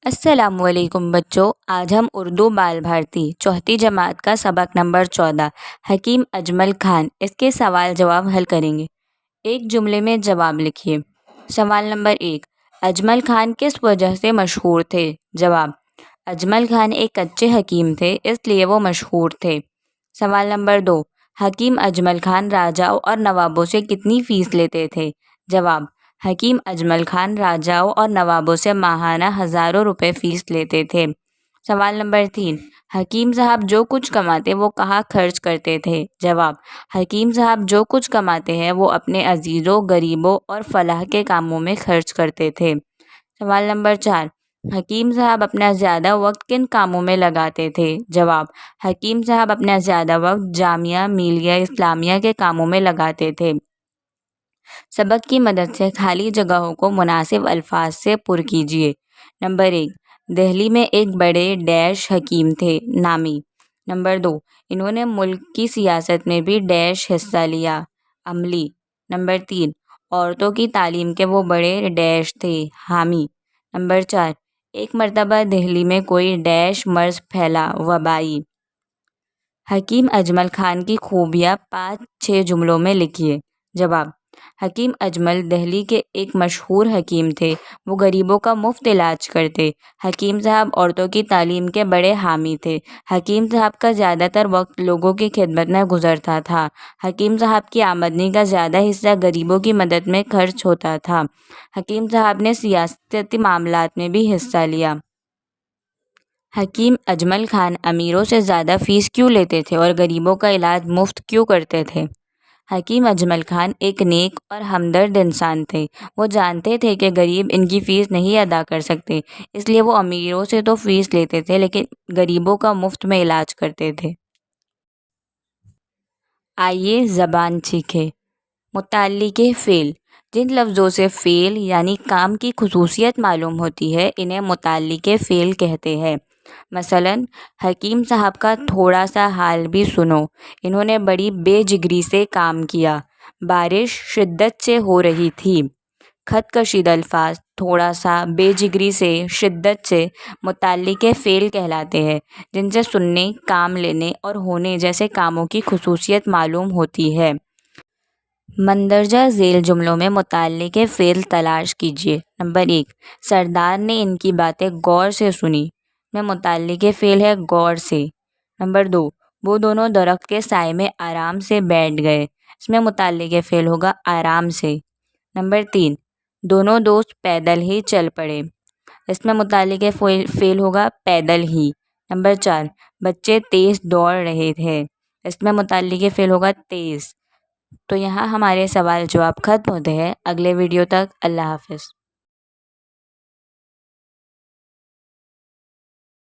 السلام علیکم بچوں، آج ہم اردو بال بھارتی چوتھی جماعت کا سبق نمبر 14 حکیم اجمل خان اس کے سوال جواب حل کریں گے۔ ایک جملے میں جواب لکھیے۔ سوال نمبر 1، اجمل خان کس وجہ سے مشہور تھے؟ جواب، اجمل خان ایک اچھے حکیم تھے، اس لیے وہ مشہور تھے۔ سوال نمبر 2، حکیم اجمل خان راجاؤں اور نوابوں سے کتنی فیس لیتے تھے؟ جواب، حکیم اجمل خان راجاؤں اور نوابوں سے ماہانہ ہزاروں روپے فیس لیتے تھے۔ سوال نمبر 3، حکیم صاحب جو کچھ کماتے وہ کہاں خرچ کرتے تھے؟ جواب، حکیم صاحب جو کچھ کماتے ہیں وہ اپنے عزیزوں، غریبوں اور فلاح کے کاموں میں خرچ کرتے تھے۔ سوال نمبر 4، حکیم صاحب اپنا زیادہ وقت کن کاموں میں لگاتے تھے؟ جواب، حکیم صاحب اپنا زیادہ وقت جامعہ ملیہ اسلامیہ کے کاموں میں لگاتے تھے۔ سبق کی مدد سے خالی جگہوں کو مناسب الفاظ سے پر کیجیے۔ نمبر 1، دہلی میں ایک بڑے ڈیش حکیم تھے، نامی۔ نمبر 2، انہوں نے ملک کی سیاست میں بھی ڈیش حصہ لیا، عملی۔ نمبر 3، عورتوں کی تعلیم کے وہ بڑے ڈیش تھے، حامی۔ نمبر 4، ایک مرتبہ دہلی میں کوئی ڈیش مرض پھیلا، وبائی۔ حکیم اجمل خان کی خوبیاں 5-6 جملوں میں لکھیے۔ جواب، حکیم اجمل دہلی کے ایک مشہور حکیم تھے، وہ غریبوں کا مفت علاج کرتے۔ حکیم صاحب عورتوں کی تعلیم کے بڑے حامی تھے۔ حکیم صاحب کا زیادہ تر وقت لوگوں کی خدمت میں گزرتا تھا۔ حکیم صاحب کی آمدنی کا زیادہ حصہ غریبوں کی مدد میں خرچ ہوتا تھا۔ حکیم صاحب نے سیاسی معاملات میں بھی حصہ لیا۔ حکیم اجمل خان امیروں سے زیادہ فیس کیوں لیتے تھے اور غریبوں کا علاج مفت کیوں کرتے تھے؟ حکیم اجمل خان ایک نیک اور ہمدرد انسان تھے۔ وہ جانتے تھے کہ غریب ان کی فیس نہیں ادا کر سکتے، اس لیے وہ امیروں سے تو فیس لیتے تھے لیکن غریبوں کا مفت میں علاج کرتے تھے۔ آئیے زبان سیکھیں۔ متعلقہ فعل، جن لفظوں سے فعل یعنی کام کی خصوصیت معلوم ہوتی ہے انہیں متعلقہ فعل کہتے ہیں۔ مثلاً، حکیم صاحب کا تھوڑا سا حال بھی سنو، انہوں نے بڑی بے جگری سے کام کیا۔ بارش شدت سے ہو رہی تھی۔ خط کشید الفاظ تھوڑا سا، بے جگری سے، شدت سے متعلقہ فعل کہلاتے ہیں، جن سے سننے، کام لینے اور ہونے جیسے کاموں کی خصوصیت معلوم ہوتی ہے۔ مندرجہ ذیل جملوں میں متعلقہ فعل تلاش کیجیے۔ نمبر 1، سردار نے ان کی باتیں غور سے سنی، میں متعلقہ فعل ہے غور سے۔ نمبر 2، وہ دونوں درخت کے سائے میں آرام سے بیٹھ گئے، اس میں متعلقہ فعل ہوگا آرام سے۔ نمبر 3، دونوں دوست پیدل ہی چل پڑے، اس میں متعلقہ فعل ہوگا پیدل ہی۔ نمبر 4، بچے تیز دوڑ رہے تھے، اس میں متعلقہ فعل ہوگا تیز۔ تو یہاں ہمارے سوال جواب ختم ہوتے ہیں۔ اگلے ویڈیو تک اللہ حافظ۔